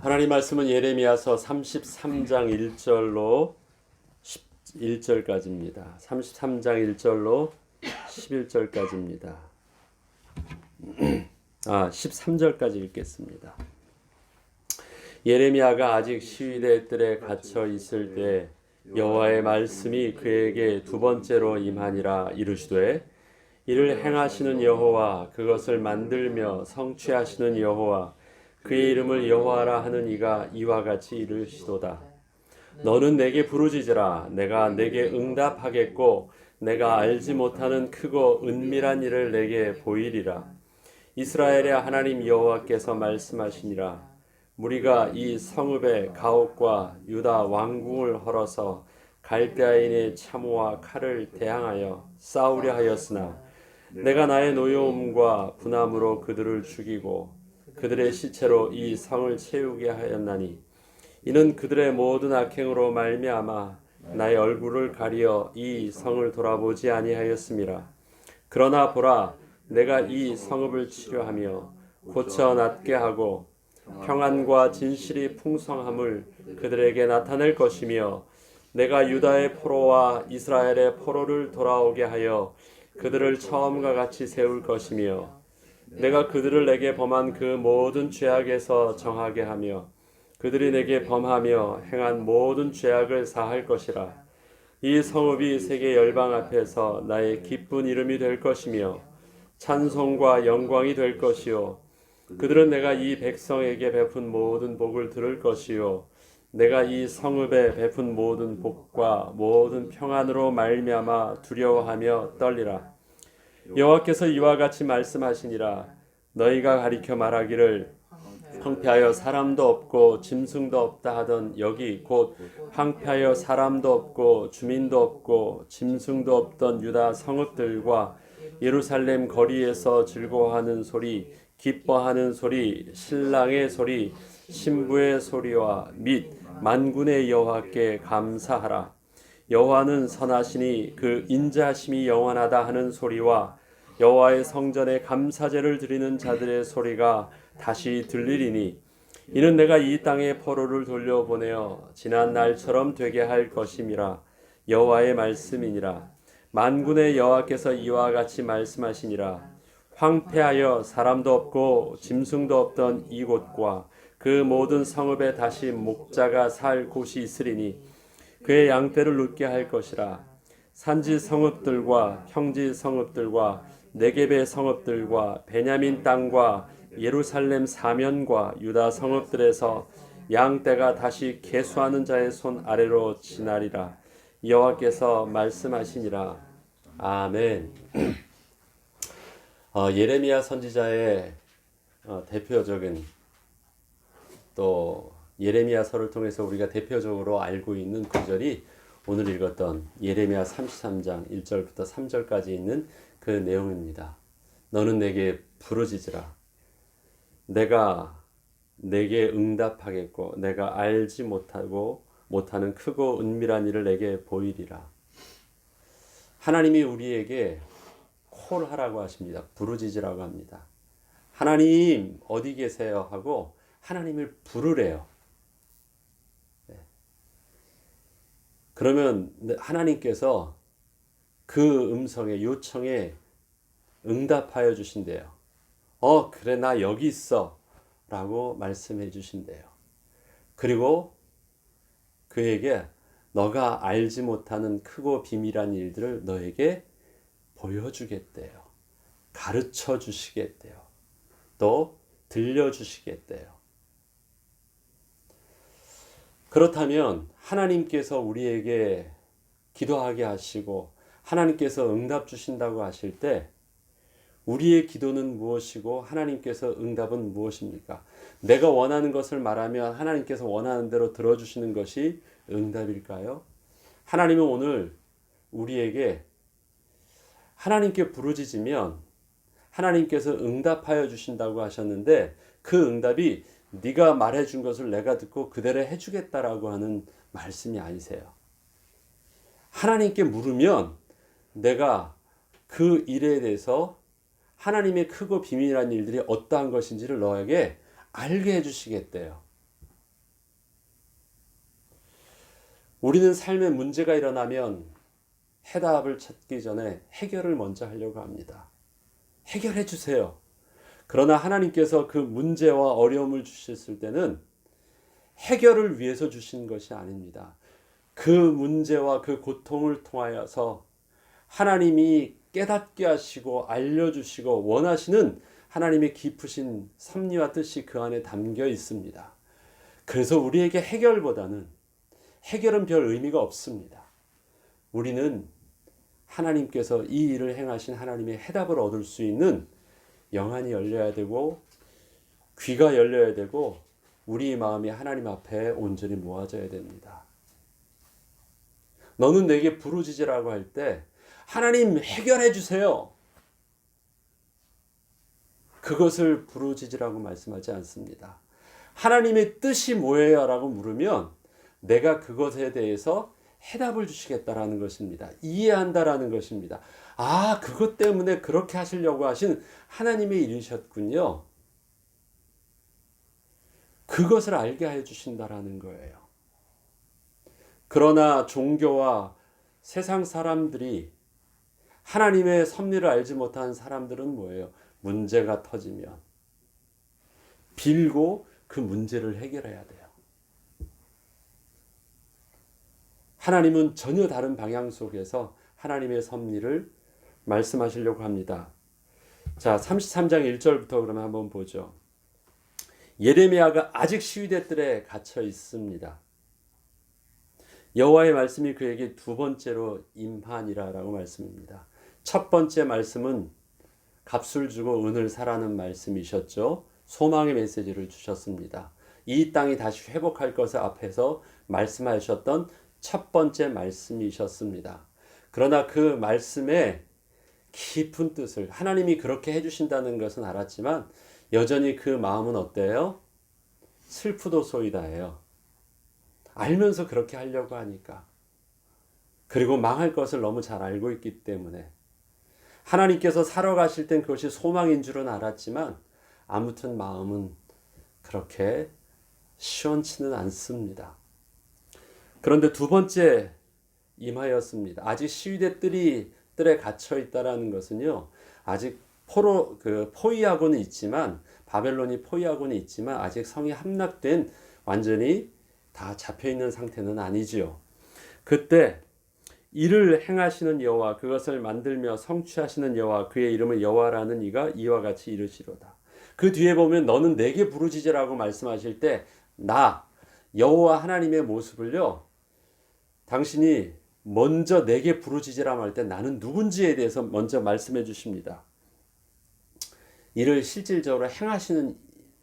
하나님 말씀은 예레미야서 33장 1절로 11절까지입니다. 33장 1절로 11절까지입니다. 13절까지 읽겠습니다. 예레미야가 아직 시위대 뜰에 갇혀 있을 때 여호와의 말씀이 그에게 두 번째로 임하니라. 이르시되 이를 행하시는 여호와, 그것을 만들며 성취하시는 여호와, 그의 이름을 여호와라 하는 이가 이와 같이 이르시도다. 너는 내게 부르짖으라. 내가 내게 응답하겠고 내가 알지 못하는 크고 은밀한 일을 내게 보이리라. 이스라엘의 하나님 여호와께서 말씀하시니라. 무리가 이 성읍의 가옥과 유다 왕궁을 헐어서 갈대아인의 참호와 칼을 대항하여 싸우려 하였으나 내가 나의 노여움과 분함으로 그들을 죽이고 그들의 시체로 이 성을 채우게 하였나니 이는 그들의 모든 악행으로 말미암아 나의 얼굴을 가리어 이 성을 돌아보지 아니하였음이라. 그러나 보라, 내가 이 성읍을 치료하며 고쳐 낫게 하고 평안과 진실이 풍성함을 그들에게 나타낼 것이며 내가 유다의 포로와 이스라엘의 포로를 돌아오게 하여 그들을 처음과 같이 세울 것이며 내가 그들을 내게 범한 그 모든 죄악에서 정하게 하며 그들이 내게 범하며 행한 모든 죄악을 사할 것이라. 이 성읍이 세계 열방 앞에서 나의 기쁜 이름이 될 것이며 찬송과 영광이 될 것이요 그들은 내가 이 백성에게 베푼 모든 복을 들을 것이요 내가 이 성읍에 베푼 모든 복과 모든 평안으로 말미암아 두려워하며 떨리라. 여호와께서 이와 같이 말씀하시니라. 너희가 가리켜 말하기를 황폐하여 사람도 없고 짐승도 없다 하던 여기 곧 황폐하여 사람도 없고 주민도 없고 짐승도 없던 유다 성읍들과 예루살렘 거리에서 즐거워하는 소리, 기뻐하는 소리, 신랑의 소리, 신부의 소리와 및 만군의 여호와께 감사하라. 여호와는 선하시니 그 인자하심이 영원하다 하는 소리와 여호와의 성전에 감사제를 드리는 자들의 소리가 다시 들리리니 이는 내가 이 땅에 포로를 돌려보내어 지난 날처럼 되게 할 것임이라. 여호와의 말씀이니라. 만군의 여호와께서 이와 같이 말씀하시니라. 황폐하여 사람도 없고 짐승도 없던 이곳과 그 모든 성읍에 다시 목자가 살 곳이 있으리니 그의 양떼를 눕게 할 것이라. 산지 성읍들과 평지 성읍들과 네겝의 성읍들과 베냐민 땅과 예루살렘 사면과 유다 성읍들에서 양떼가 다시 계수하는 자의 손 아래로 지나리라. 여호와께서 말씀하시니라. 아멘. 예레미야 선지자의 대표적인 또 예레미야서를 통해서 우리가 대표적으로 알고 있는 구절이 오늘 읽었던 예레미야 33장 1절부터 3절까지 있는 그 내용입니다. 너는 내게 부르짖으라. 내가 내게 응답하겠고 내가 알지 못하는 크고 은밀한 일을 내게 보이리라. 하나님이 우리에게 콜하라고 하십니다. 부르짖으라고 합니다. 하나님 어디 계세요? 하고 하나님을 부르래요. 그러면 하나님께서 그 음성에 요청에 응답하여 주신대요. 그래 나 여기 있어 라고 말씀해 주신대요. 그리고 그에게 너가 알지 못하는 크고 비밀한 일들을 너에게 보여주겠대요. 가르쳐 주시겠대요. 또 들려주시겠대요. 그렇다면 하나님께서 우리에게 기도하게 하시고 하나님께서 응답 주신다고 하실 때 우리의 기도는 무엇이고 하나님께서 응답은 무엇입니까? 내가 원하는 것을 말하면 하나님께서 원하는 대로 들어주시는 것이 응답일까요? 하나님은 오늘 우리에게 하나님께 부르짖으면 하나님께서 응답하여 주신다고 하셨는데 그 응답이 네가 말해준 것을 내가 듣고 그대로 해주겠다라고 하는 말씀이 아니세요. 하나님께 물으면 내가 그 일에 대해서 하나님의 크고 비밀한 일들이 어떠한 것인지를 너에게 알게 해주시겠대요. 우리는 삶에 문제가 일어나면 해답을 찾기 전에 해결을 먼저 하려고 합니다. 해결해 주세요. 그러나 하나님께서 그 문제와 어려움을 주셨을 때는 해결을 위해서 주신 것이 아닙니다. 그 문제와 그 고통을 통하여서 하나님이 깨닫게 하시고 알려주시고 원하시는 하나님의 깊으신 섭리와 뜻이 그 안에 담겨 있습니다. 그래서 우리에게 해결은 별 의미가 없습니다. 우리는 하나님께서 이 일을 행하신 하나님의 해답을 얻을 수 있는 영안이 열려야 되고 귀가 열려야 되고 우리 마음이 하나님 앞에 온전히 모아져야 됩니다. 너는 내게 부르짖으라고 할 때 하나님 해결해 주세요. 그것을 부르짖으라고 말씀하지 않습니다. 하나님의 뜻이 뭐예요? 라고 물으면 내가 그것에 대해서 해답을 주시겠다라는 것입니다. 이해한다라는 것입니다. 아, 그것 때문에 그렇게 하시려고 하신 하나님의 일이셨군요. 그것을 알게 해 주신다라는 거예요. 그러나 종교와 세상 사람들이 하나님의 섭리를 알지 못한 사람들은 뭐예요? 문제가 터지면 빌고 그 문제를 해결해야 돼요. 하나님은 전혀 다른 방향 속에서 하나님의 섭리를 말씀하시려고 합니다. 자, 33장 1절부터 그러면 한번 보죠. 예레미야가 아직 시위대 뜰에 갇혀 있습니다. 여호와의 말씀이 그에게 두 번째로 임하니라라고 말씀입니다. 첫 번째 말씀은 값을 주고 은을 사라는 말씀이셨죠. 소망의 메시지를 주셨습니다. 이 땅이 다시 회복할 것을 앞에서 말씀하셨던 첫 번째 말씀이셨습니다. 그러나 그 말씀의 깊은 뜻을 하나님이 그렇게 해주신다는 것은 알았지만 여전히 그 마음은 어때요? 슬프도소이다예요. 알면서 그렇게 하려고 하니까. 그리고 망할 것을 너무 잘 알고 있기 때문에 하나님께서 살아가실 땐 그것이 소망인 줄은 알았지만 아무튼 마음은 그렇게 시원치는 않습니다. 그런데 두 번째 임하였습니다. 아직 시위대 뜰에 갇혀 있다라는 것은요. 아직 포위하고는 있지만 바벨론이 포위하고는 있지만 아직 성이 함락된 완전히 다 잡혀 있는 상태는 아니지요. 그때 이를 행하시는 여호와 그것을 만들며 성취하시는 여호와 그의 이름을 여호와라는 이가 이와 같이 이르시로다. 그 뒤에 보면 너는 내게 부르짖으라고 말씀하실 때 나 여호와 하나님의 모습을요. 당신이 먼저 내게 부르짖으라 할 때 나는 누군지에 대해서 먼저 말씀해 주십니다. 이를 실질적으로 행하시는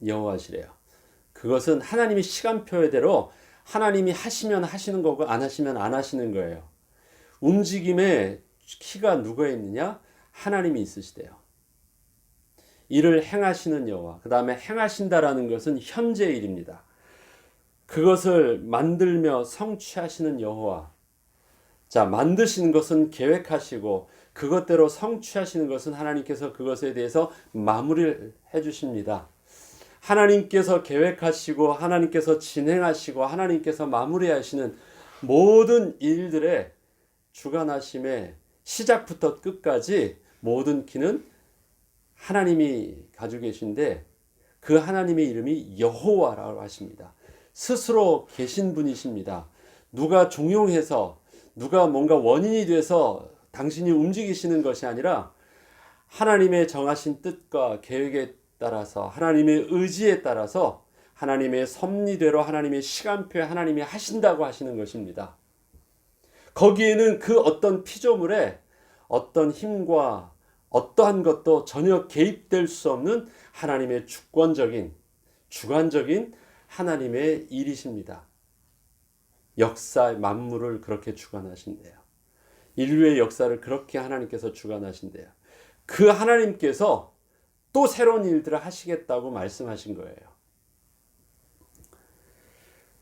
여호와시래요. 그것은 하나님의 시간표대로 하나님이 하시면 하시는 거고 안 하시면 안 하시는 거예요. 움직임의 키가 누가 있느냐? 하나님이 있으시대요. 이를 행하시는 여호와. 그 다음에 행하신다라는 것은 현재 일입니다. 그것을 만들며 성취하시는 여호와. 자, 만드시는 것은 계획하시고 그것대로 성취하시는 것은 하나님께서 그것에 대해서 마무리를 해주십니다. 하나님께서 계획하시고 하나님께서 진행하시고 하나님께서 마무리하시는 모든 일들의 주관하심의 시작부터 끝까지 모든 키는 하나님이 가지고 계신데 그 하나님의 이름이 여호와라고 하십니다. 스스로 계신 분이십니다. 누가 종용해서 누가 뭔가 원인이 돼서 당신이 움직이시는 것이 아니라 하나님의 정하신 뜻과 계획에 따라서 하나님의 의지에 따라서 하나님의 섭리대로 하나님의 시간표에 하나님이 하신다고 하시는 것입니다. 거기에는 그 어떤 피조물에 어떤 힘과 어떠한 것도 전혀 개입될 수 없는 하나님의 주권적인 주관적인 하나님의 일이십니다. 역사 만물을 그렇게 주관하신대요. 인류의 역사를 그렇게 하나님께서 주관하신대요. 그 하나님께서 또 새로운 일들을 하시겠다고 말씀하신 거예요.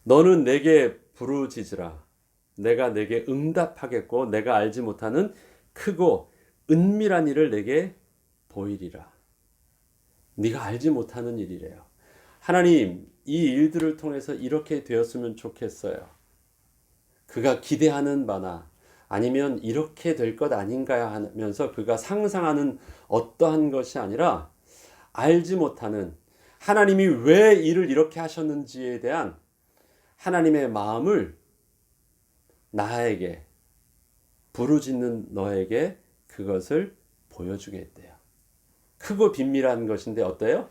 너는 내게 부르짖으라. 내가 내게 응답하겠고 내가 알지 못하는 크고 은밀한 일을 내게 보이리라. 네가 알지 못하는 일이래요. 하나님, 이 일들을 통해서 이렇게 되었으면 좋겠어요. 그가 기대하는 바나 아니면 이렇게 될 것 아닌가 하면서 그가 상상하는 어떠한 것이 아니라 알지 못하는 하나님이 왜 이를 이렇게 하셨는지에 대한 하나님의 마음을 나에게, 부르짖는 너에게 그것을 보여주겠대요. 크고 긴밀한 것인데 어때요?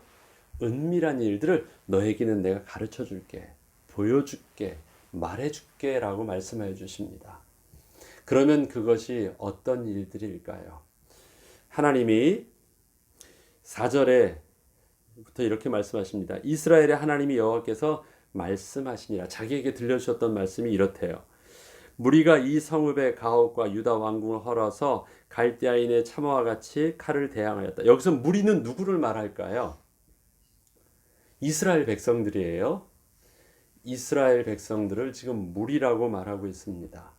은밀한 일들을 너에게는 내가 가르쳐 줄게, 보여줄게, 말해줄게 라고 말씀해 주십니다. 그러면 그것이 어떤 일들일까요? 하나님이 4절에부터 이렇게 말씀하십니다. 이스라엘의 하나님이 여호와께서 말씀하시니라. 자기에게 들려주셨던 말씀이 이렇대요. 무리가 이 성읍의 가옥과 유다 왕궁을 헐어서 갈대아인의 참화와 같이 칼을 대항하였다. 여기서 무리는 누구를 말할까요? 이스라엘 백성들이에요. 이스라엘 백성들을 지금 무리라고 말하고 있습니다.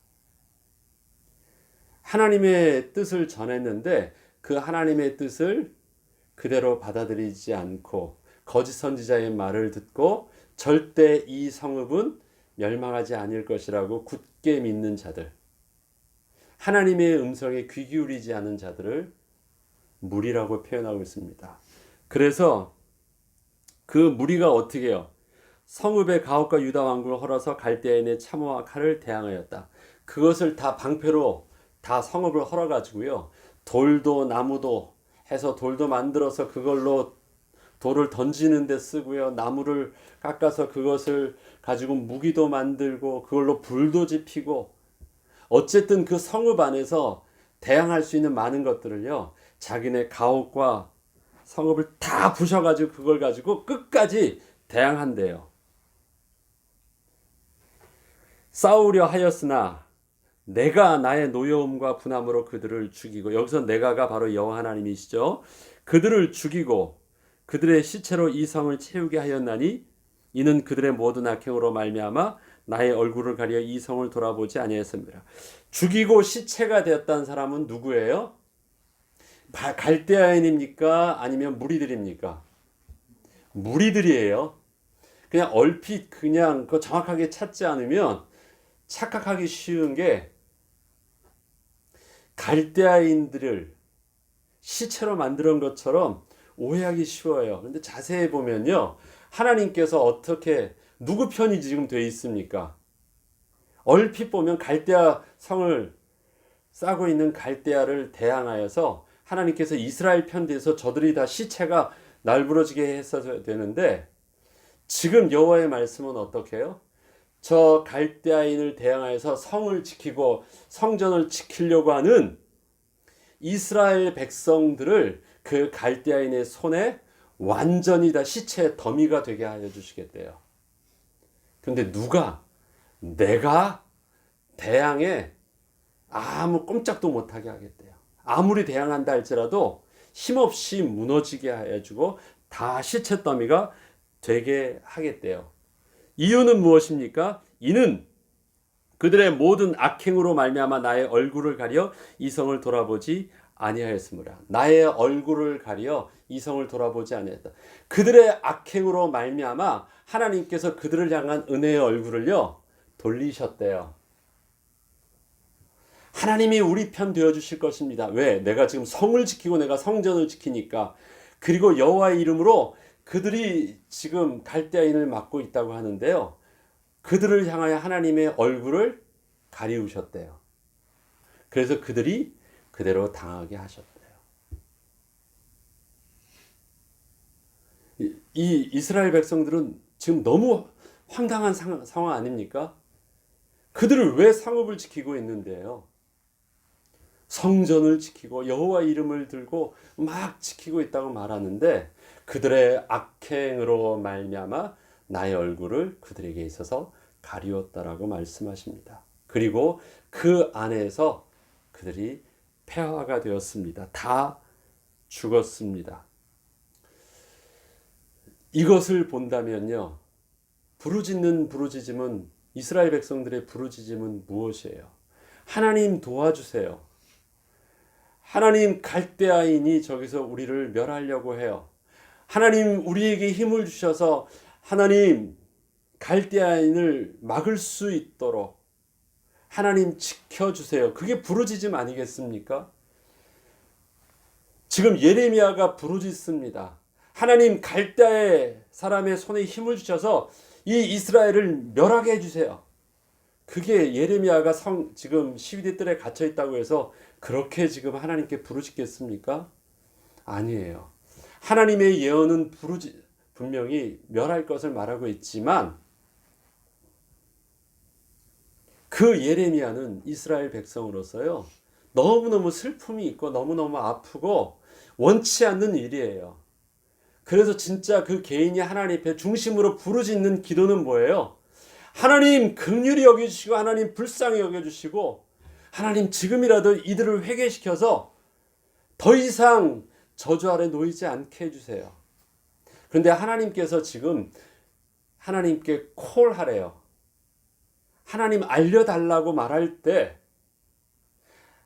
하나님의 뜻을 전했는데 그 하나님의 뜻을 그대로 받아들이지 않고 거짓 선지자의 말을 듣고 절대 이 성읍은 멸망하지 않을 것이라고 굳게 믿는 자들, 하나님의 음성에 귀 기울이지 않은 자들을 무리라고 표현하고 있습니다. 그래서 그 무리가 어떻게 해요? 성읍의 가옥과 유다 왕궁을 헐어서 갈대아인의 참호와 칼을 대항하였다. 그것을 다 방패로 다 성읍을 헐어가지고요. 돌도 나무도 해서 돌도 만들어서 그걸로 돌을 던지는 데 쓰고요. 나무를 깎아서 그것을 가지고 무기도 만들고 그걸로 불도 지피고 어쨌든 그 성읍 안에서 대항할 수 있는 많은 것들을요. 자기네 가옥과 성읍을 다 부셔가지고 그걸 가지고 끝까지 대항한대요. 싸우려 하였으나 내가 나의 노여움과 분함으로 그들을 죽이고, 여기서 내가가 바로 여호와 하나님이시죠. 그들을 죽이고 그들의 시체로 이 성을 채우게 하였나니 이는 그들의 모든 악행으로 말미암아 나의 얼굴을 가려 이 성을 돌아보지 아니하였습니다. 죽이고 시체가 되었다는 사람은 누구예요? 갈대아인입니까? 아니면 무리들입니까? 무리들이에요. 그냥 얼핏 그냥 그 정확하게 찾지 않으면 착각하기 쉬운 게 갈대아인들을 시체로 만드는 것처럼 오해하기 쉬워요. 근데 자세히 보면요. 하나님께서 어떻게 누구 편이 지금 돼 있습니까? 얼핏 보면 갈대아 성을 싸고 있는 갈대아를 대항하여서 하나님께서 이스라엘 편대에서 저들이 다 시체가 날부러지게 했어야 되는데 지금 여호와의 말씀은 어떻게 해요? 저 갈대아인을 대항하여서 성을 지키고 성전을 지키려고 하는 이스라엘 백성들을 그 갈대아인의 손에 완전히 다 시체의 더미가 되게 하여 주시겠대요. 그런데 누가? 내가 대항에 아무 꼼짝도 못하게 하겠대요. 아무리 대항한다 할지라도 힘없이 무너지게 하여주고 다 시체 더미가 되게 하겠대요. 이유는 무엇입니까? 이는 그들의 모든 악행으로 말미암아 나의 얼굴을 가려 이 성을 돌아보지 아니하였으므라. 나의 얼굴을 가려 이 성을 돌아보지 아니하였다. 그들의 악행으로 말미암아 하나님께서 그들을 향한 은혜의 얼굴을요 돌리셨대요. 하나님이 우리 편 되어 주실 것입니다. 왜? 내가 지금 성을 지키고 내가 성전을 지키니까. 그리고 여호와의 이름으로 그들이 지금 갈대아인을 맡고 있다고 하는데요. 그들을 향하여 하나님의 얼굴을 가리우셨대요. 그래서 그들이 그대로 당하게 하셨대요. 이 이스라엘 백성들은 지금 너무 황당한 상황 아닙니까? 그들을 왜 성읍을 지키고 있는데요? 성전을 지키고 여호와 이름을 들고 막 지키고 있다고 말하는데 그들의 악행으로 말미암아 나의 얼굴을 그들에게 있어서 가리웠다라고 말씀하십니다. 그리고 그 안에서 그들이 폐허가 되었습니다. 다 죽었습니다. 이것을 본다면요. 부르짖음은 이스라엘 백성들의 부르짖음은 무엇이에요? 하나님 도와주세요. 하나님 갈대아인이 저기서 우리를 멸하려고 해요. 하나님 우리에게 힘을 주셔서 하나님 갈대아인을 막을 수 있도록 하나님 지켜주세요. 그게 부르짖음 아니겠습니까? 지금 예레미야가 부르짖습니다. 하나님 갈대아의 사람의 손에 힘을 주셔서 이 이스라엘을 멸하게 해주세요. 그게 예레미야가 지금 시위대 뜰에 갇혀 있다고 해서 그렇게 지금 하나님께 부르짖겠습니까? 아니에요. 하나님의 예언은 분명히 멸할 것을 말하고 있지만 그 예레미야는 이스라엘 백성으로서요. 너무너무 슬픔이 있고 너무너무 아프고 원치 않는 일이에요. 그래서 진짜 그 개인이 하나님 앞에 중심으로 부르짖는 기도는 뭐예요? 하나님 긍휼히 여겨주시고 하나님 불쌍히 여겨주시고 하나님 지금이라도 이들을 회개시켜서 더 이상 저주 아래 놓이지 않게 해주세요. 그런데 하나님께서 지금 하나님께 콜하래요. 하나님 알려달라고 말할 때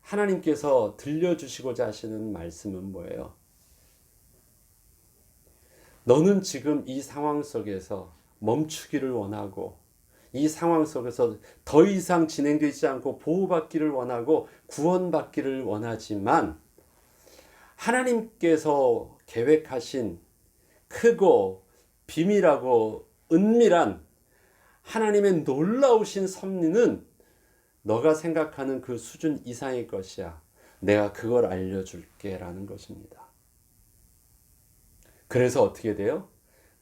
하나님께서 들려주시고자 하시는 말씀은 뭐예요? 너는 지금 이 상황 속에서 멈추기를 원하고 이 상황 속에서 더 이상 진행되지 않고 보호받기를 원하고 구원받기를 원하지만 하나님께서 계획하신 크고 비밀하고 은밀한 하나님의 놀라우신 섭리는 너가 생각하는 그 수준 이상의 것이야. 내가 그걸 알려줄게 라는 것입니다. 그래서 어떻게 돼요?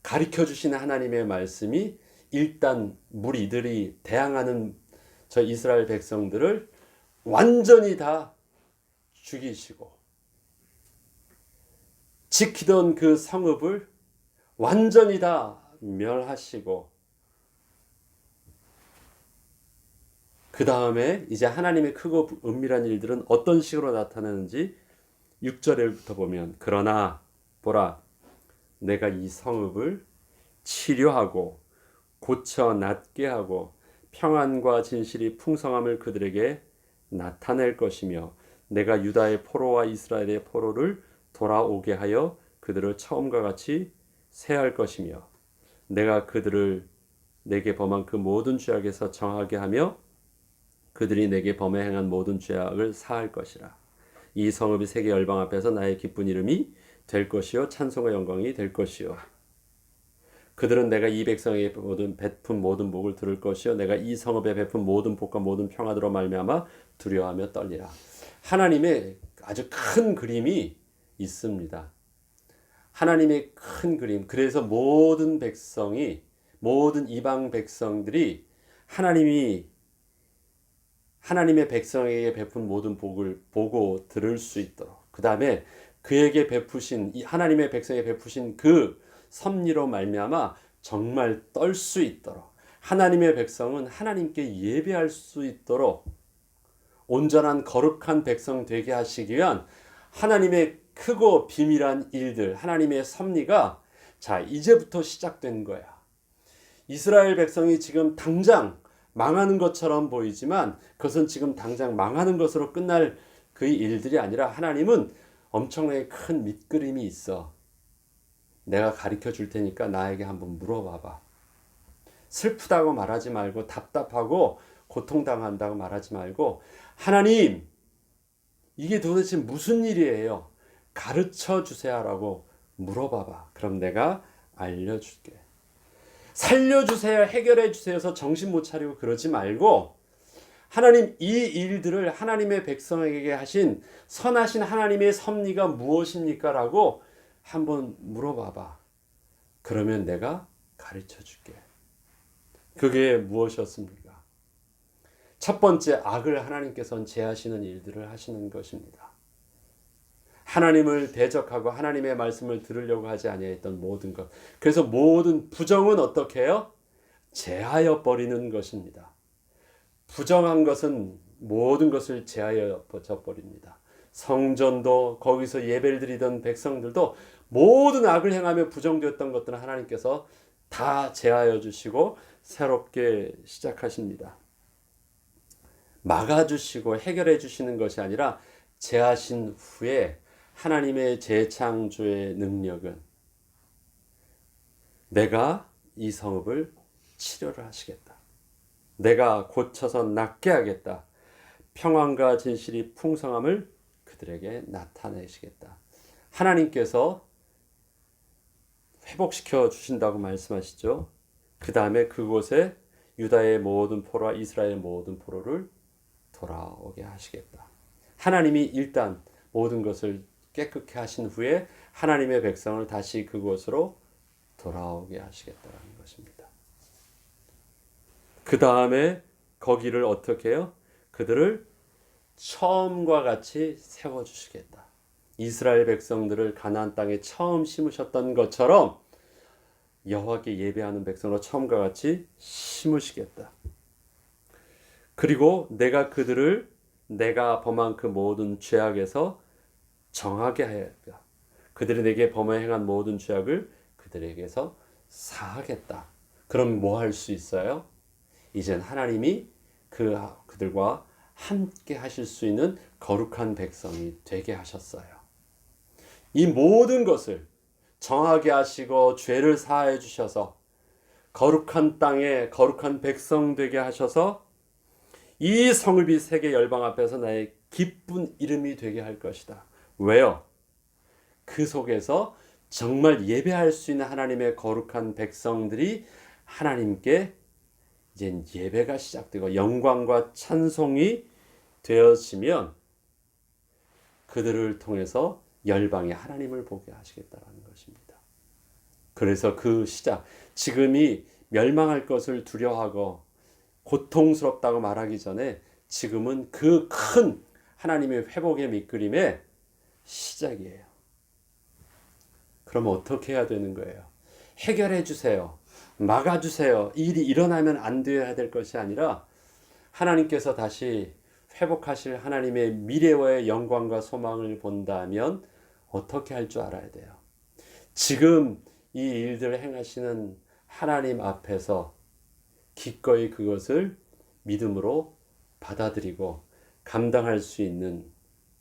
가르쳐 주시는 하나님의 말씀이 일단 무리들이 대항하는 저 이스라엘 백성들을 완전히 다 죽이시고 지키던 그 성읍을 완전히 다 멸하시고 그 다음에 이제 하나님의 크고 은밀한 일들은 어떤 식으로 나타나는지 6절부터 보면 그러나 보라 내가 이 성읍을 치료하고 고쳐 낫게 하고 평안과 진실이 풍성함을 그들에게 나타낼 것이며 내가 유다의 포로와 이스라엘의 포로를 돌아오게 하여 그들을 처음과 같이 세할 것이며 내가 그들을 내게 범한 그 모든 죄악에서 정하게 하며 그들이 내게 범해 행한 모든 죄악을 사할 것이라. 이 성읍이 세계 열방 앞에서 나의 기쁜 이름이 될 것이요 찬송과 영광이 될 것이요 그들은 내가 이 백성에게 베푼 모든 복을 들을 것이요 내가 이 성읍에 베푼 모든 복과 모든 평화로 말미암아 두려워하며 떨리라. 하나님의 아주 큰 그림이 있습니다. 하나님의 큰 그림. 그래서 모든 백성이 모든 이방 백성들이 하나님의 백성에게 베푼 모든 복을 보고 들을 수 있도록 그 다음에 그에게 베푸신 하나님의 백성에게 베푸신 그 섭리로 말미암아 정말 떨 수 있도록 하나님의 백성은 하나님께 예배할 수 있도록 온전한 거룩한 백성 되게 하시기 위한 하나님의 크고 비밀한 일들 하나님의 섭리가 자 이제부터 시작된 거야. 이스라엘 백성이 지금 당장 망하는 것처럼 보이지만 그것은 지금 당장 망하는 것으로 끝날 그 일들이 아니라 하나님은 엄청나게 큰 밑그림이 있어. 내가 가르쳐 줄 테니까 나에게 한번 물어봐봐. 슬프다고 말하지 말고 답답하고 고통당한다고 말하지 말고 하나님 이게 도대체 무슨 일이에요? 가르쳐 주세요라고 물어봐봐. 그럼 내가 알려줄게. 살려주세요, 해결해 주세요서 정신 못 차리고 그러지 말고 하나님 이 일들을 하나님의 백성에게 하신 선하신 하나님의 섭리가 무엇입니까? 라고 한번 물어봐봐. 그러면 내가 가르쳐 줄게. 그게 무엇이었습니까? 첫 번째 악을 하나님께서는 제하시는 일들을 하시는 것입니다. 하나님을 대적하고 하나님의 말씀을 들으려고 하지 아니했던 모든 것. 그래서 모든 부정은 어떻게 해요? 제하여 버리는 것입니다. 부정한 것은 모든 것을 제하여 버립니다. 성전도 거기서 예배를 드리던 백성들도 모든 악을 행하며 부정되었던 것들은 하나님께서 다 제하여 주시고 새롭게 시작하십니다. 막아주시고 해결해 주시는 것이 아니라 제하신 후에 하나님의 재창조의 능력은 내가 이 성읍을 치료를 하시겠다. 내가 고쳐서 낫게 하겠다. 평안과 진실이 풍성함을 그들에게 나타내시겠다. 하나님께서 회복시켜 주신다고 말씀하시죠. 그 다음에 그곳에 유다의 모든 포로와 이스라엘의 모든 포로를 돌아오게 하시겠다. 하나님이 일단 모든 것을 깨끗게 하신 후에 하나님의 백성을 다시 그곳으로 돌아오게 하시겠다는 것입니다. 그 다음에 거기를 어떻게 해요? 그들을 처음과 같이 세워주시겠다. 이스라엘 백성들을 가나안 땅에 처음 심으셨던 것처럼 여호와께 예배하는 백성으로 처음과 같이 심으시겠다. 그리고 내가 그들을 내가 범한 그 모든 죄악에서 정하게 하였다. 그들이 내게 범하여 행한 모든 죄악을 그들에게서 사하겠다. 그럼 뭐 할 수 있어요? 이젠 하나님이 그들과 함께 하실 수 있는 거룩한 백성이 되게 하셨어요. 이 모든 것을 정하게 하시고 죄를 사하여 주셔서 거룩한 땅에 거룩한 백성 되게 하셔서 이 성읍이 세계 열방 앞에서 나의 기쁜 이름이 되게 할 것이다. 왜요? 그 속에서 정말 예배할 수 있는 하나님의 거룩한 백성들이 하나님께 이제 예배가 시작되고 영광과 찬송이 되어지면 그들을 통해서 열방이 하나님을 보게 하시겠다는 것입니다. 그래서 그 시작, 지금이 멸망할 것을 두려워하고 고통스럽다고 말하기 전에 지금은 그 큰 하나님의 회복의 밑그림의 시작이에요. 그러면 어떻게 해야 되는 거예요? 해결해 주세요. 막아주세요. 이 일이 일어나면 안 돼야 될 것이 아니라 하나님께서 다시 회복하실 하나님의 미래와의 영광과 소망을 본다면 어떻게 할 줄 알아야 돼요. 지금 이 일들을 행하시는 하나님 앞에서 기꺼이 그것을 믿음으로 받아들이고 감당할 수 있는,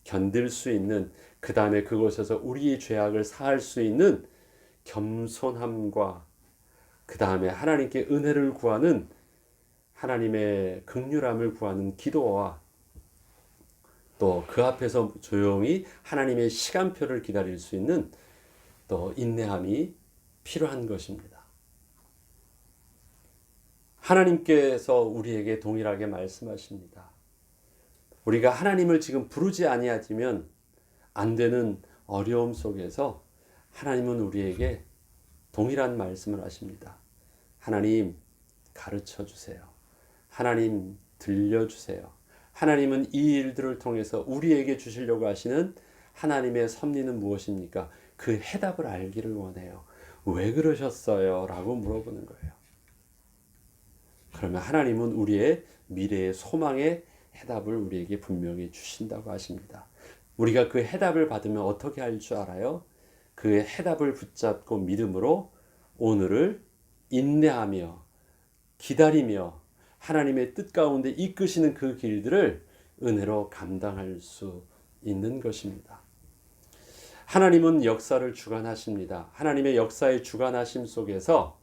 견딜 수 있는, 그 다음에 그곳에서 우리의 죄악을 사할 수 있는 겸손함과 그 다음에 하나님께 은혜를 구하는 하나님의 긍휼함을 구하는 기도와 또 그 앞에서 조용히 하나님의 시간표를 기다릴 수 있는 또 인내함이 필요한 것입니다. 하나님께서 우리에게 동일하게 말씀하십니다. 우리가 하나님을 지금 부르지 아니하면 안 되는 어려움 속에서 하나님은 우리에게 동일한 말씀을 하십니다. 하나님 가르쳐 주세요. 하나님 들려주세요. 하나님은 이 일들을 통해서 우리에게 주시려고 하시는 하나님의 섭리는 무엇입니까? 그 해답을 알기를 원해요. 왜 그러셨어요? 라고 물어보는 거예요. 그러면 하나님은 우리의 미래의 소망의 해답을 우리에게 분명히 주신다고 하십니다. 우리가 그 해답을 받으면 어떻게 할 줄 알아요? 그 해답을 붙잡고 믿음으로 오늘을 인내하며 기다리며 하나님의 뜻 가운데 이끄시는 그 길들을 은혜로 감당할 수 있는 것입니다. 하나님은 역사를 주관하십니다. 하나님의 역사의 주관하심 속에서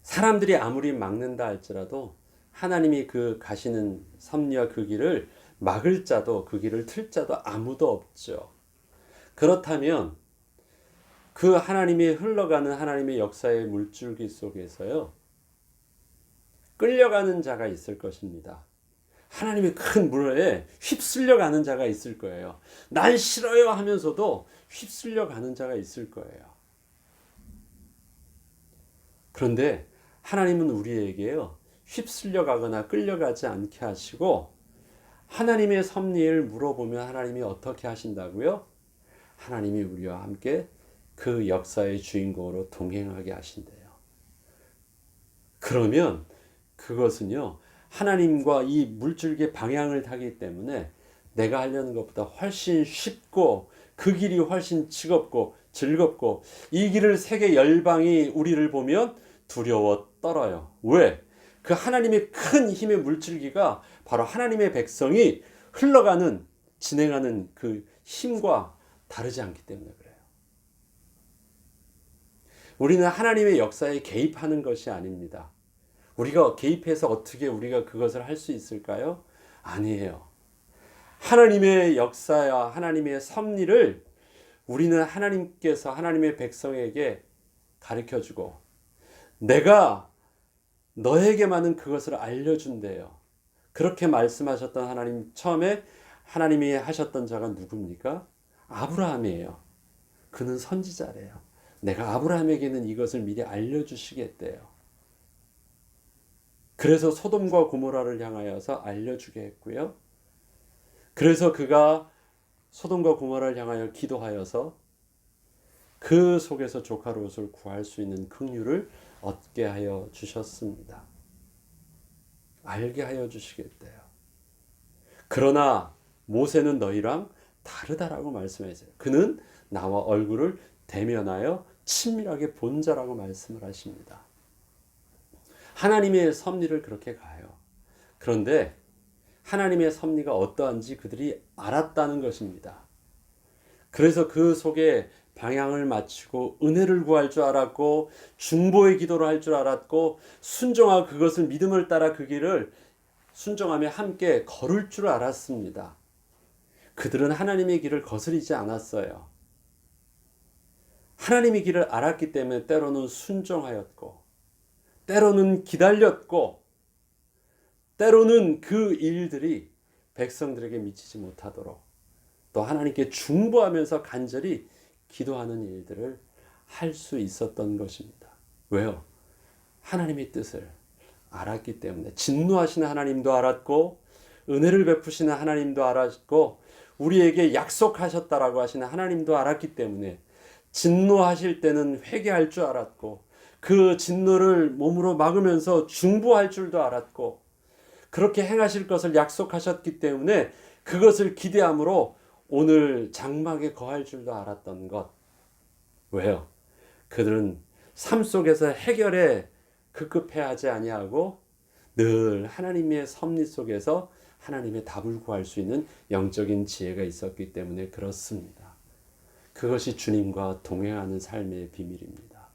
사람들이 아무리 막는다 할지라도 하나님이 그 가시는 섭리와 그 길을 막을 자도 그 길을 틀 자도 아무도 없죠. 그렇다면 그 하나님이 흘러가는 하나님의 역사의 물줄기 속에서요, 끌려가는 자가 있을 것입니다. 하나님의 큰 물에 휩쓸려 가는 자가 있을 거예요. 난 싫어요 하면서도 휩쓸려 가는 자가 있을 거예요. 그런데 하나님은 우리에게요, 휩쓸려 가거나 끌려가지 않게 하시고 하나님의 섭리를 물어보면 하나님이 어떻게 하신다고요? 하나님이 우리와 함께 그 역사의 주인공으로 동행하게 하신대요. 그러면 그것은요, 하나님과 이 물줄기의 방향을 타기 때문에 내가 하려는 것보다 훨씬 쉽고 그 길이 훨씬 즐겁고 이 길을 세계 열방이 우리를 보면 두려워 떨어요. 왜? 그 하나님의 큰 힘의 물줄기가 바로 하나님의 백성이 흘러가는 진행하는 그 힘과 다르지 않기 때문에 그래요. 우리는 하나님의 역사에 개입하는 것이 아닙니다. 우리가 개입해서 어떻게 우리가 그것을 할 수 있을까요? 아니에요. 하나님의 역사야 하나님의 섭리를 우리는 하나님께서 하나님의 백성에게 가르쳐주고 내가 너에게만은 그것을 알려준대요. 그렇게 말씀하셨던 하나님, 처음에 하나님이 하셨던 자가 누굽니까? 아브라함이에요. 그는 선지자래요. 내가 아브라함에게는 이것을 미리 알려주시겠대요. 그래서 소돔과 고모라를 향하여서 알려주게 했고요. 그래서 그가 소돔과 고모라를 향하여 기도하여서 그 속에서 조카 롯을 구할 수 있는 긍휼을 얻게 하여 주셨습니다. 알게 하여 주시겠대요. 그러나 모세는 너희랑 다르다라고 말씀하세요. 그는 나와 얼굴을 대면하여 친밀하게 본 자라고 말씀을 하십니다. 하나님의 섭리를 그렇게 가요. 그런데 하나님의 섭리가 어떠한지 그들이 알았다는 것입니다. 그래서 그 속에 방향을 맞추고 은혜를 구할 줄 알았고 중보의 기도를 할 줄 알았고 순종하고 그것을 믿음을 따라 그 길을 순종하며 함께 걸을 줄 알았습니다. 그들은 하나님의 길을 거스리지 않았어요. 하나님의 길을 알았기 때문에 때로는 순종하였고 때로는 기다렸고 때로는 그 일들이 백성들에게 미치지 못하도록 또 하나님께 중보하면서 간절히 기도하는 일들을 할 수 있었던 것입니다. 왜요? 하나님의 뜻을 알았기 때문에 진노하시는 하나님도 알았고 은혜를 베푸시는 하나님도 알았고 우리에게 약속하셨다라고 하시는 하나님도 알았기 때문에 진노하실 때는 회개할 줄 알았고 그 진노를 몸으로 막으면서 중보할 줄도 알았고 그렇게 행하실 것을 약속하셨기 때문에 그것을 기대함으로 오늘 장막에 거할 줄도 알았던 것. 왜요? 그들은 삶 속에서 해결에 급급해하지 아니하고 늘 하나님의 섭리 속에서 하나님의 답을 구할 수 있는 영적인 지혜가 있었기 때문에 그렇습니다. 그것이 주님과 동행하는 삶의 비밀입니다.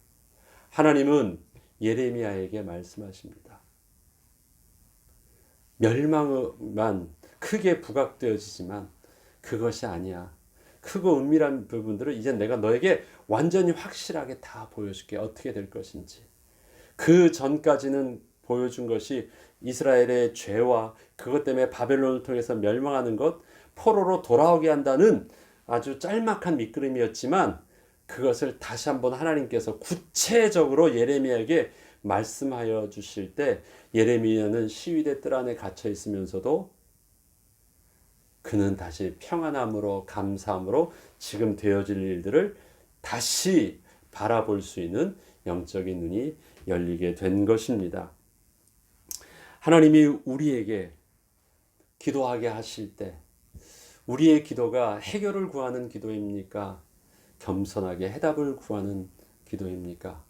하나님은 예레미야에게 말씀하십니다. 멸망만 크게 부각되어지지만 그것이 아니야. 크고 은밀한 부분들을 이제 내가 너에게 완전히 확실하게 다 보여줄게. 어떻게 될 것인지. 그 전까지는 보여준 것이 이스라엘의 죄와 그것 때문에 바벨론을 통해서 멸망하는 것, 포로로 돌아오게 한다는 아주 짤막한 밑그림이었지만 그것을 다시 한번 하나님께서 구체적으로 예레미야에게 말씀하여 주실 때 예레미야는 시위대 뜰 안에 갇혀 있으면서도 그는 다시 평안함으로 감사함으로 지금 되어질 일들을 다시 바라볼 수 있는 영적인 눈이 열리게 된 것입니다. 하나님이 우리에게 기도하게 하실 때 우리의 기도가 해결을 구하는 기도입니까? 겸손하게 해답을 구하는 기도입니까?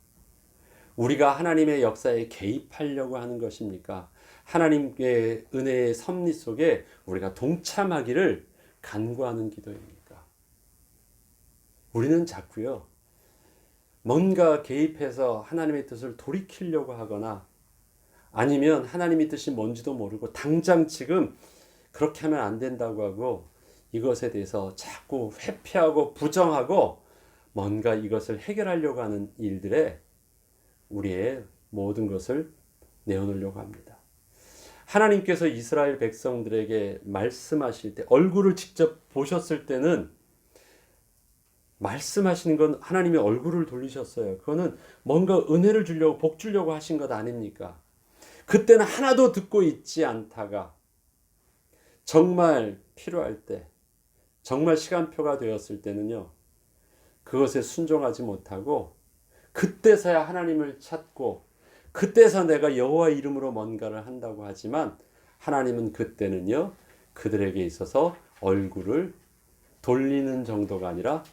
우리가 하나님의 역사에 개입하려고 하는 것입니까? 하나님의 은혜의 섭리 속에 우리가 동참하기를 간구하는 기도입니까? 우리는 자꾸요. 뭔가 개입해서 하나님의 뜻을 돌이키려고 하거나 아니면 하나님의 뜻이 뭔지도 모르고 당장 지금 그렇게 하면 안 된다고 하고 이것에 대해서 자꾸 회피하고 부정하고 뭔가 이것을 해결하려고 하는 일들에 우리의 모든 것을 내어놓으려고 합니다. 하나님께서 이스라엘 백성들에게 말씀하실 때 얼굴을 직접 보셨을 때는 말씀하시는 건 하나님의 얼굴을 돌리셨어요. 그거는 뭔가 은혜를 주려고 복 주려고 하신 것 아닙니까? 그때는 하나도 듣고 있지 않다가 정말 필요할 때 정말 시간표가 되었을 때는요. 그것에 순종하지 못하고 그때서야 하나님을 찾고 그때서 내가 여호와 이름으로 뭔가를 한다고 하지만 하나님은 그때는요. 그들에게 있어서 얼굴을 돌리는 정도가 아니라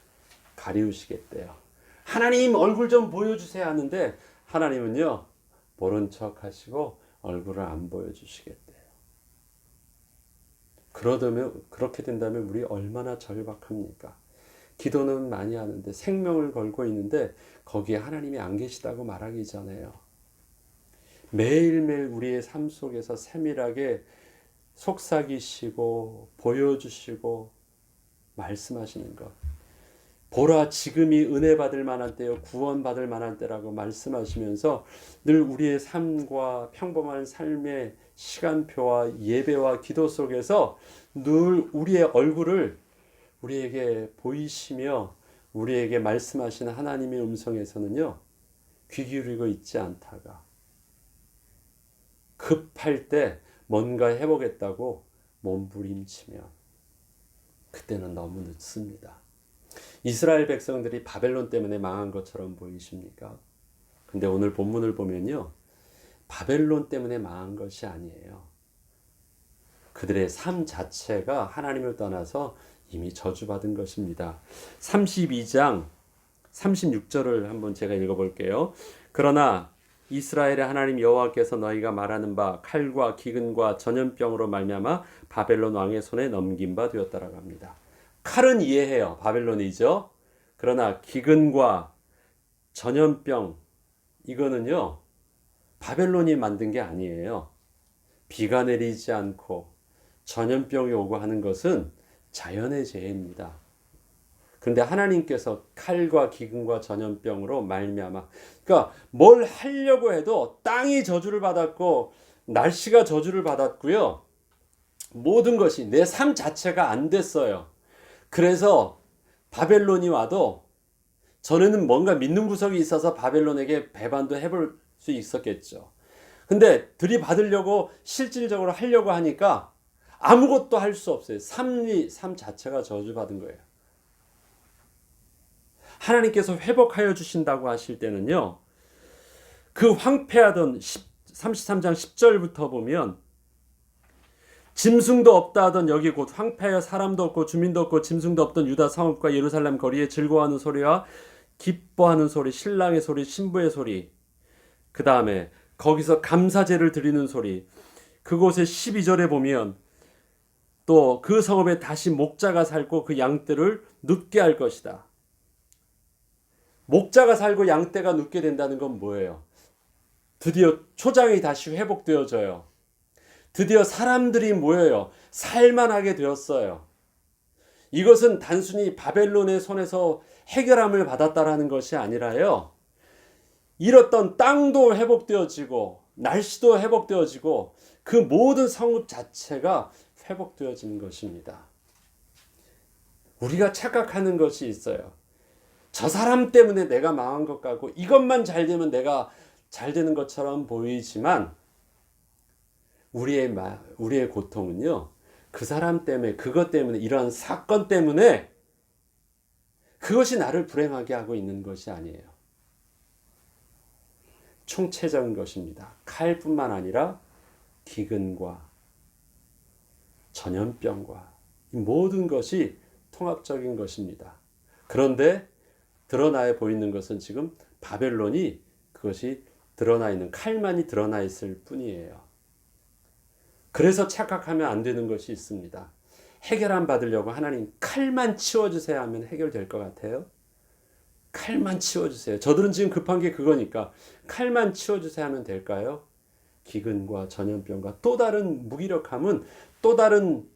가리우시겠대요. 하나님 얼굴 좀 보여주세요 하는데 하나님은요. 모른 척 하시고 얼굴을 안 보여주시겠대요. 그렇게 된다면 우리 얼마나 절박합니까? 기도는 많이 하는데 생명을 걸고 있는데 거기에 하나님이 안 계시다고 말하기 전에요. 매일매일 우리의 삶 속에서 세밀하게 속삭이시고 보여주시고 말씀하시는 것. 보라, 지금이 은혜 받을 만한 때요, 구원 받을 만한 때라고 말씀하시면서 늘 우리의 삶과 평범한 삶의 시간표와 예배와 기도 속에서 늘 우리의 얼굴을 우리에게 보이시며 우리에게 말씀하시는 하나님의 음성에서는요, 귀 기울이고 있지 않다가 급할 때 뭔가 해보겠다고 몸부림치면 그때는 너무 늦습니다. 이스라엘 백성들이 바벨론 때문에 망한 것처럼 보이십니까? 근데 오늘 본문을 보면요, 바벨론 때문에 망한 것이 아니에요. 그들의 삶 자체가 하나님을 떠나서 이미 저주받은 것입니다. 32장 36절을 한번 제가 읽어볼게요. 그러나 이스라엘의 하나님 여호와께서 너희가 말하는 바 칼과 기근과 전염병으로 말미암아 바벨론 왕의 손에 넘긴 바 되었다라고 합니다. 칼은 이해해요. 바벨론이죠. 그러나 기근과 전염병, 이거는요, 바벨론이 만든 게 아니에요. 비가 내리지 않고 전염병이 오고 하는 것은 자연의 재해입니다. 그런데 하나님께서 칼과 기근과 전염병으로 말미암아, 그러니까 뭘 하려고 해도 땅이 저주를 받았고 날씨가 저주를 받았고요. 모든 것이 내 삶 자체가 안 됐어요. 그래서 바벨론이 와도 전에는 뭔가 믿는 구석이 있어서 바벨론에게 배반도 해볼 수 있었겠죠. 근데 들이받으려고 실질적으로 하려고 하니까 아무것도 할 수 없어요. 삶 자체가 저주받은 거예요. 하나님께서 회복하여 주신다고 하실 때는요, 그 황폐하던 33장 10절부터 보면 짐승도 없다 하던 여기 곧 황폐하여 사람도 없고 주민도 없고 짐승도 없던 유다 성읍과 예루살렘 거리에 즐거워하는 소리와 기뻐하는 소리, 신랑의 소리, 신부의 소리, 그 다음에 거기서 감사제를 드리는 소리, 그곳에 12절에 보면 또 그 성읍에 다시 목자가 살고 그 양떼를 눕게 할 것이다. 목자가 살고 양떼가 눕게 된다는 건 뭐예요? 드디어 초장이 다시 회복되어져요. 드디어 사람들이 모여요. 살만하게 되었어요. 이것은 단순히 바벨론의 손에서 해결함을 받았다라는 것이 아니라요, 잃었던 땅도 회복되어지고 날씨도 회복되어지고 그 모든 성읍 자체가 회복되어지는 것입니다. 우리가 착각하는 것이 있어요. 저 사람 때문에 내가 망한 것 같고 이것만 잘 되면 내가 잘 되는 것처럼 보이지만 우리의 고통은요, 그 사람 때문에, 그것 때문에, 이런 사건 때문에 그것이 나를 불행하게 하고 있는 것이 아니에요. 총체적인 것입니다. 칼뿐만 아니라 기근과 전염병과 이 모든 것이 통합적인 것입니다. 그런데 드러나 보이는 것은 지금 바벨론이 그것이 드러나 있는, 칼만이 드러나 있을 뿐이에요. 그래서 착각하면 안 되는 것이 있습니다. 해결안 받으려고 하나님 칼만 치워주세요 하면 해결될 것 같아요? 칼만 치워주세요. 저들은 지금 급한 게 그거니까 칼만 치워주세요 하면 될까요? 기근과 전염병과 또 다른 무기력함은 또 다른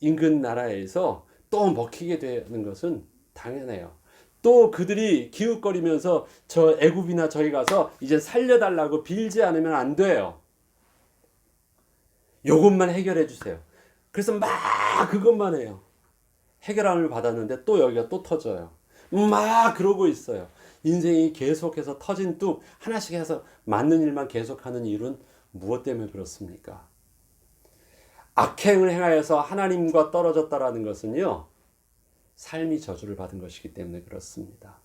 인근 나라에서 또 먹히게 되는 것은 당연해요. 또 그들이 기웃거리면서 저 애굽이나 저기 가서 이제 살려달라고 빌지 않으면 안 돼요. 요것만 해결해 주세요. 그래서 막 그것만 해요. 해결함을 받았는데 또 여기가 또 터져요. 막 그러고 있어요. 인생이 계속해서 터진 뚝 하나씩 해서 맞는 일만 계속하는 이유는 무엇 때문에 그렇습니까? 악행을 행하여서 하나님과 떨어졌다라는 것은요, 삶이 저주를 받은 것이기 때문에 그렇습니다.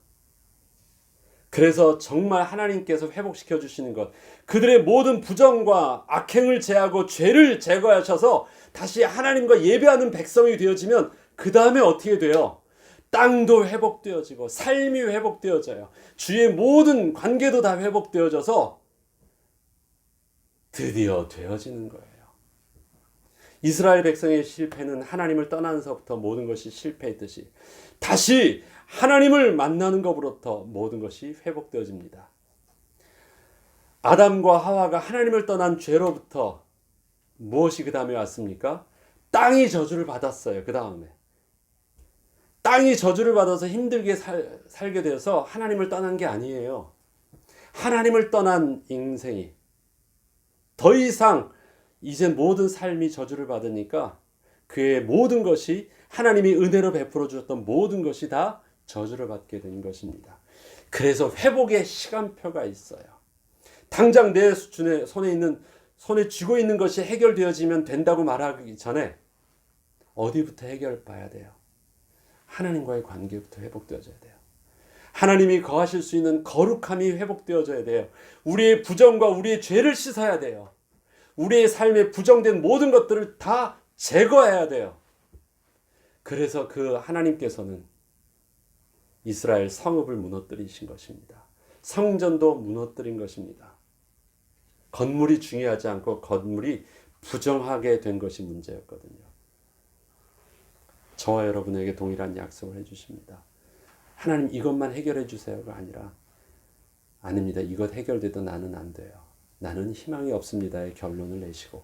그래서 정말 하나님께서 회복시켜 주시는 것, 그들의 모든 부정과 악행을 제하고 죄를 제거하셔서 다시 하나님과 예배하는 백성이 되어지면 그 다음에 어떻게 돼요? 땅도 회복되어지고 삶이 회복되어져요. 주의 모든 관계도 다 회복되어져서 드디어 되어지는 거예요. 이스라엘 백성의 실패는 하나님을 떠나서부터 모든 것이 실패했듯이 다시 하나님을 만나는 것으로부터 모든 것이 회복되어집니다. 아담과 하와가 하나님을 떠난 죄로부터 무엇이 그 다음에 왔습니까? 땅이 저주를 받았어요. 그 다음에 땅이 저주를 받아서 힘들게 살게 되어서 하나님을 떠난 게 아니에요. 하나님을 떠난 인생이 더 이상 이제 모든 삶이 저주를 받으니까 그의 모든 것이 하나님이 은혜로 베풀어 주셨던 모든 것이 다 저주를 받게 된 것입니다. 그래서 회복의 시간표가 있어요. 당장 내 손에 쥐고 있는 것이 해결되어지면 된다고 말하기 전에 어디부터 해결 봐야 돼요? 하나님과의 관계부터 회복되어져야 돼요. 하나님이 거하실 수 있는 거룩함이 회복되어져야 돼요. 우리의 부정과 우리의 죄를 씻어야 돼요. 우리의 삶에 부정된 모든 것들을 다 제거해야 돼요. 그래서 그 하나님께서는 이스라엘 성읍을 무너뜨리신 것입니다. 성전도 무너뜨린 것입니다. 건물이 중요하지 않고 건물이 부정하게 된 것이 문제였거든요. 저와 여러분에게 동일한 약속을 해주십니다. 하나님 이것만 해결해 주세요가 아니라 아닙니다. 이것 해결돼도 나는 안 돼요. 나는 희망이 없습니다의 결론을 내시고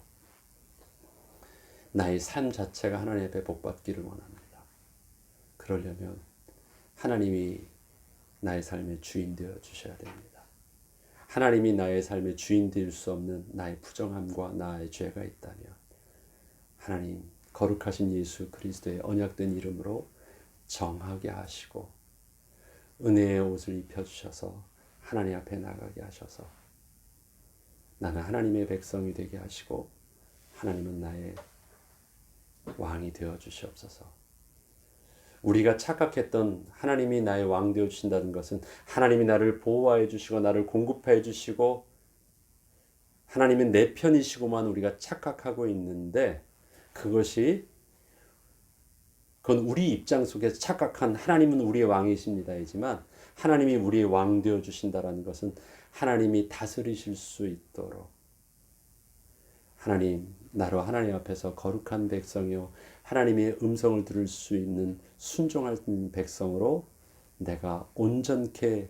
나의 삶 자체가 하나님 앞에 복받기를 원합니다. 그러려면 하나님이 나의 삶의 주인 되어 주셔야 됩니다. 하나님이 나의 삶의 주인 될 수 없는 나의 부정함과 나의 죄가 있다면 하나님 거룩하신 예수 그리스도의 언약된 이름으로 정하게 하시고 은혜의 옷을 입혀주셔서 하나님 앞에 나가게 하셔서 나는 하나님의 백성이 되게 하시고 하나님은 나의 왕이 되어 주시옵소서. 우리가 착각했던 하나님이 나의 왕 되어 주신다는 것은 하나님이 나를 보호해 주시고 나를 공급해 주시고 하나님은 내 편이시고만 우리가 착각하고 있는데 그건 우리 입장 속에서 착각한 하나님은 우리의 왕이십니다이지만 하나님이 우리의 왕 되어 주신다라는 것은 하나님이 다스리실 수 있도록 하나님 나로 하나님 앞에서 거룩한 백성이요 하나님의 음성을 들을 수 있는 순종할 백성으로 내가 온전케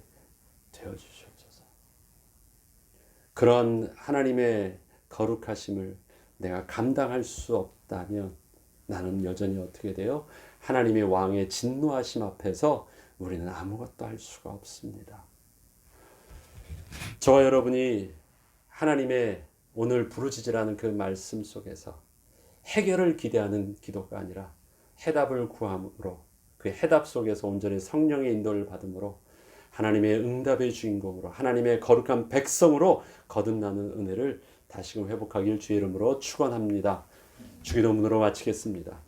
되어 주시옵소서. 그런 하나님의 거룩하심을 내가 감당할 수 없다면 나는 여전히 어떻게 돼요? 하나님의 왕의 진노하심 앞에서 우리는 아무것도 할 수가 없습니다. 저와 여러분이 하나님의 오늘 부르짖으라는 그 말씀 속에서 해결을 기대하는 기도가 아니라 해답을 구함으로 그 해답 속에서 온전히 성령의 인도를 받음으로 하나님의 응답의 주인공으로 하나님의 거룩한 백성으로 거듭나는 은혜를 다시금 회복하길 주의 이름으로 축원합니다. 주기도문으로 마치겠습니다.